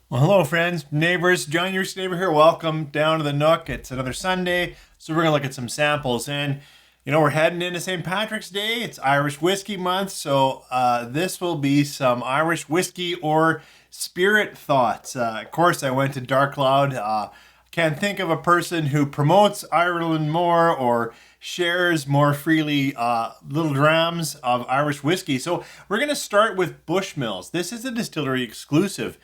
Well, hello, friends, neighbors. John, your neighbor here. Welcome down to the Nook. It's another Sunday, so we're gonna look at some samples. And we're heading into St. Patrick's Day. It's Irish Whiskey Month, so this will be some Irish whiskey or spirit thoughts. Of course, I went to Dark Cloud. Can't think of a person who promotes Ireland more or shares more freely little drams of Irish whiskey. So we're going to start with Bushmills. This is a distillery exclusive.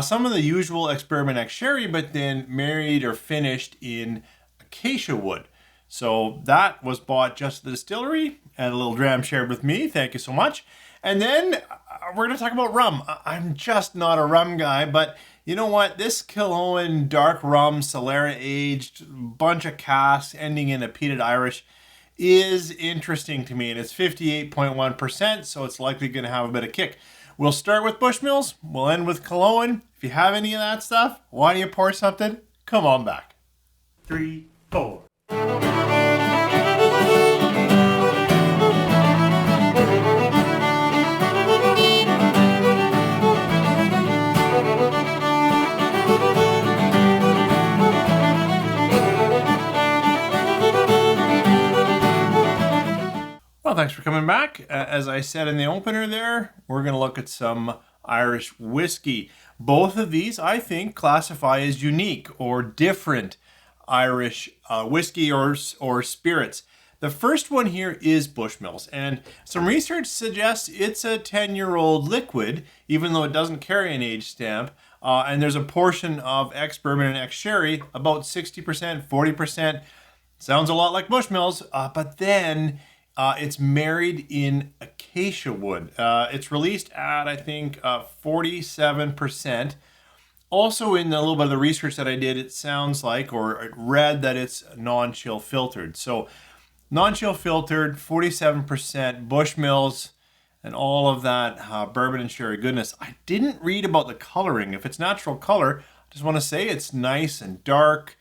Some of the usual Experiment X sherry, but then married or finished in Acacia wood. So that was bought just at the distillery and a little dram shared with me. Thank you so much. And then we're going to talk about rum. I'm just not a rum guy, but you know what? This Killowen Dark Rum, Solera aged, bunch of casks ending in a peated Irish is interesting to me. And it's 58.1%, so it's likely going to have a bit of kick. We'll start with Bushmills. We'll end with Killowen. If you have any of that stuff, why don't you pour something? Come on back. 3, 4. Well, thanks for coming back. As I said in the opener there, we're going to look at some Irish whiskey. Both of these, I think, classify as unique or different Irish whiskey or spirits. The first one here is Bushmills, and some research suggests it's a 10-year-old liquid, even though it doesn't carry an age stamp. And there's a portion of ex-bourbon and ex-sherry, about 60%, 40%. Sounds a lot like Bushmills, but then it's married in Acacia wood. It's released at, I think, 47%. Also, in a little bit of the research that I did, it sounds like, or it read that it's non-chill filtered. So, non-chill filtered, 47%, Bushmills, and all of that bourbon and sherry goodness. I didn't read about the coloring. If it's natural color, I just want to say it's nice and dark,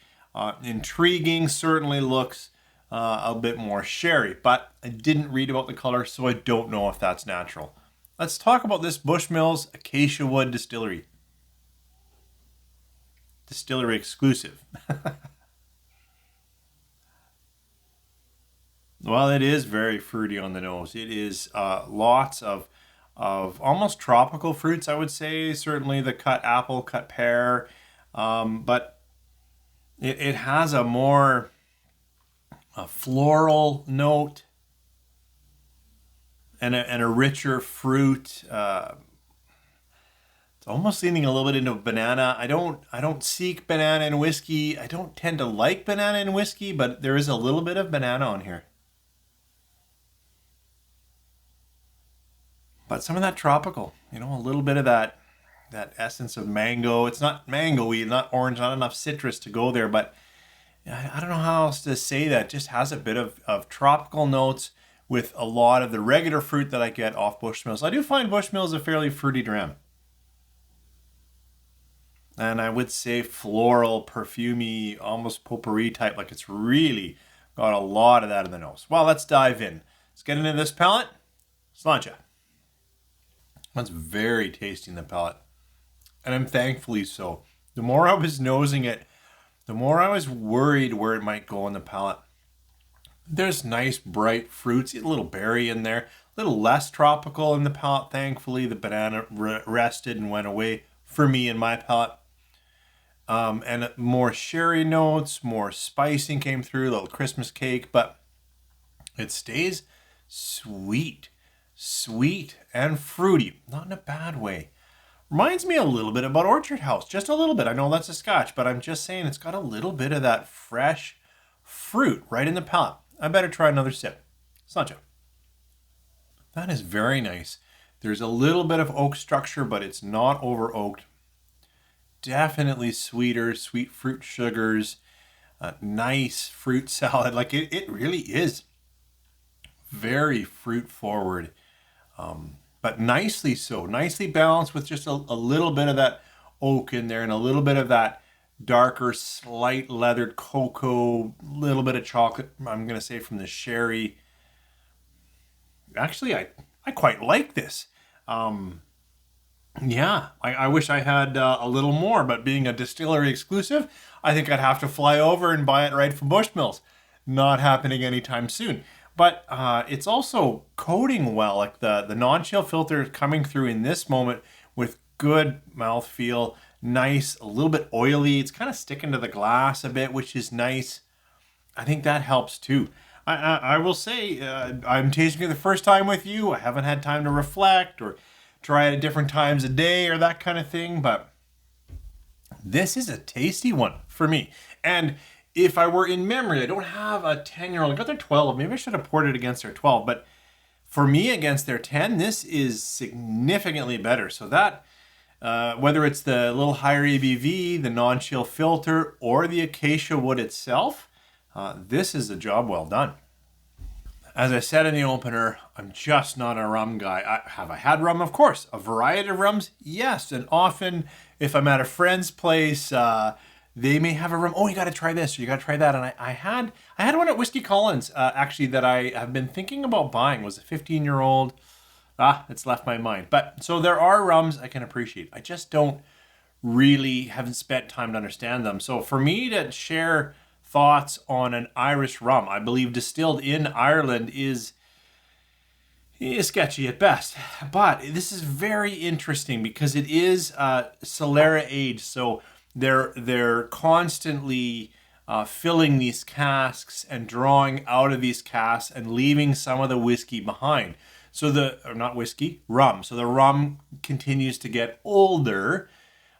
intriguing, certainly looks a bit more sherry, but I didn't read about the color, so I don't know if that's natural. Let's talk about this Bushmills Acacia Wood Distillery. Distillery exclusive. Well, it is very fruity on the nose. It is lots of almost tropical fruits, I would say. Certainly the cut apple, cut pear, but it has a more floral note and a richer fruit. It's almost leaning a little bit into banana. I don't seek banana in whiskey. I don't tend to like banana in whiskey, but there is a little bit of banana on here. But some of that tropical, a little bit of that essence of mango. It's not mango-y, not orange, not enough citrus to go there, but I don't know how else to say that. It just has a bit of tropical notes with a lot of the regular fruit that I get off Bushmills. I do find Bushmills a fairly fruity dram. And I would say floral, perfumey, almost potpourri type, like it's really got a lot of that in the nose. Well, let's dive in. Let's get into this palate. Sláinte. That's very tasty in the palate. And I'm thankfully so. The more I was nosing it, the more I was worried where it might go in the palate. There's nice bright fruits, a little berry in there, a little less tropical in the palate. Thankfully, the banana rested and went away for me in my palate. And more sherry notes, more spicing came through, a little Christmas cake, but it stays sweet and fruity, not in a bad way. Reminds me a little bit about Orchard House, just a little bit. I know that's a scotch, but I'm just saying it's got a little bit of that fresh fruit right in the palate. I better try another sip. Sláinte. That is very nice. There's a little bit of oak structure, but it's not over oaked. Definitely sweeter, sweet fruit sugars, nice fruit salad. Like it really is very fruit forward. But nicely so, nicely balanced with just a little bit of that oak in there and a little bit of that darker, slight leathered cocoa, little bit of chocolate, I'm going to say from the sherry. Actually, I quite like this. Yeah, I wish I had a little more, but being a distillery exclusive, I think I'd have to fly over and buy it right from Bushmills. Not happening anytime soon. But it's also coating well, like the non-chill filter is coming through in this moment with good mouthfeel, nice, a little bit oily. It's kind of sticking to the glass a bit, which is nice. I think that helps too. I will say, I'm tasting it the first time with you. I haven't had time to reflect or try it at different times of day or that kind of thing, but this is a tasty one for me. And if I were in memory, I don't have a 10-year-old. I got their 12. Maybe I should have poured it against their 12, but for me against their 10, this is significantly better. So that, whether it's the little higher ABV, the non-chill filter, or the Acacia wood itself, this is a job well done. As I said in the opener, I'm just not a rum guy. Have I had rum? Of course. A variety of rums? Yes. And often, if I'm at a friend's place, they may have a rum. Oh, you got to try this, or you got to try that. And I had one at Whiskey Collins, actually, that I have been thinking about buying. It was a 15-year-old. It's left my mind. But so there are rums I can appreciate. I just haven't spent time to understand them. So for me to share thoughts on an Irish rum, I believe distilled in Ireland, is sketchy at best. But this is very interesting because it is Solera aged. So they're constantly filling these casks and drawing out of these casks and leaving some of the whiskey behind. So not whiskey, rum. So the rum continues to get older,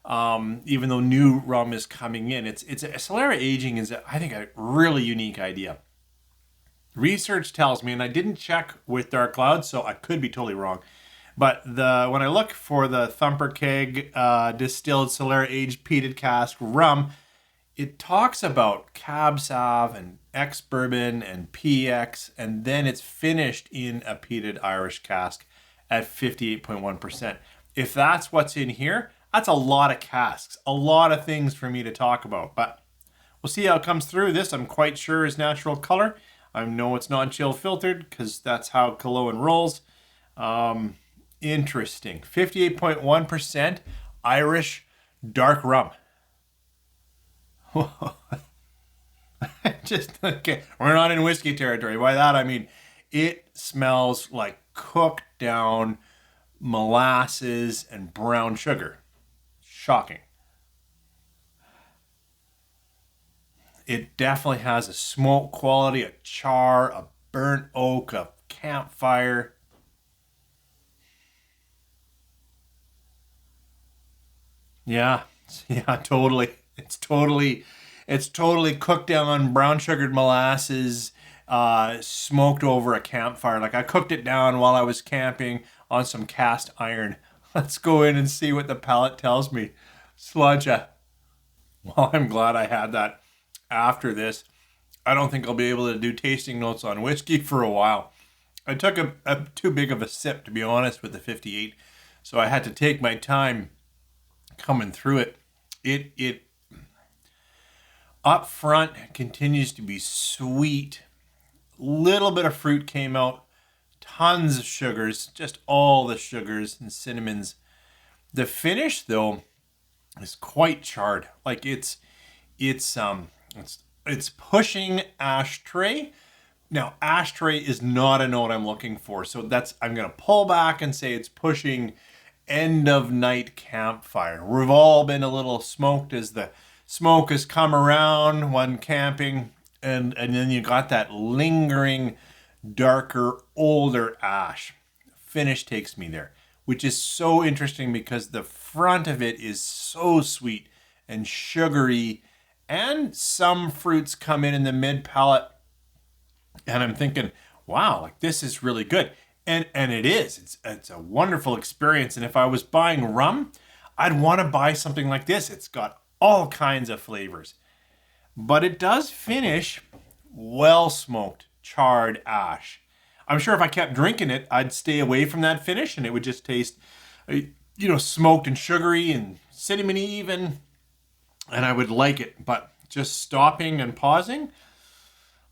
even though new rum is coming in. It's Solera aging is, I think, a really unique idea. Research tells me, and I didn't check with Dark Cloud, so I could be totally wrong, but when I look for the Thumper Keg distilled Solera aged peated cask rum, it talks about Cab Sav and ex bourbon and PX, and then it's finished in a peated Irish cask at 58.1%. If that's what's in here, that's a lot of casks, a lot of things for me to talk about, but we'll see how it comes through. This, I'm quite sure, is natural color. I know it's non-chill filtered because that's how Killowen rolls. Interesting. 58.1% Irish dark rum. Just, okay, we're not in whiskey territory. By that, I mean, it smells like cooked down molasses and brown sugar. Shocking. It definitely has a smoke quality, a char, a burnt oak, a campfire. Yeah, yeah, totally. It's totally cooked down brown sugared molasses, smoked over a campfire. Like I cooked it down while I was camping on some cast iron. Let's go in and see what the palate tells me. Sludge. Well, I'm glad I had that after this. I don't think I'll be able to do tasting notes on whiskey for a while. I took a too big of a sip, to be honest, with the 58, so I had to take my time coming through it. It up front continues to be sweet. Little bit of fruit came out. Tons of sugars, just all the sugars and cinnamons. The finish, though, is quite charred. Like it's pushing ashtray. Now, ashtray is not a note I'm looking for, so I'm gonna pull back and say it's pushing end of night campfire. We've all been a little smoked as the smoke has come around when camping, and then you got that lingering, darker, older ash. Finish takes me there, which is so interesting because the front of it is so sweet and sugary, and some fruits come in the mid palate, and I'm thinking, wow, like this is really good. And it is. It's a wonderful experience. And if I was buying rum, I'd want to buy something like this. It's got all kinds of flavors. But it does finish well smoked, charred ash. I'm sure if I kept drinking it, I'd stay away from that finish and it would just taste, smoked and sugary and cinnamony even. And I would like it. But just stopping and pausing,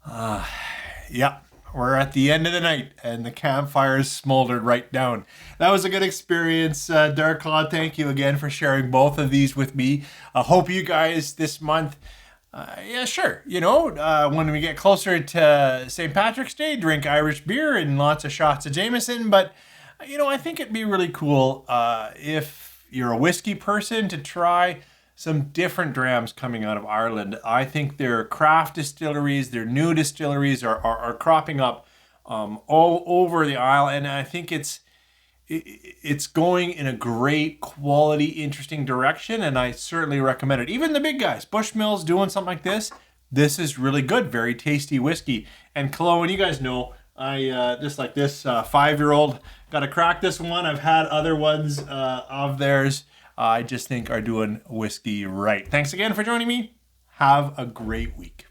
yeah, we're at the end of the night and the campfires smoldered right down. That was a good experience. Dark Rum, thank you again for sharing both of these with me. I hope you guys this month, yeah, sure, when we get closer to St. Patrick's Day, drink Irish beer and lots of shots of Jameson. But, I think it'd be really cool if you're a whiskey person to try some different drams coming out of Ireland. I think their craft distilleries, their new distilleries are cropping up all over the Isle, and I think it's going in a great quality, interesting direction, and I certainly recommend it. Even the big guys, Bushmills doing something like this is really good, very tasty whiskey. And Killowen, you guys know, I just like this 5-year-old, got to crack this one. I've had other ones of theirs. I just think are doing whiskey right. Thanks again for joining me. Have a great week.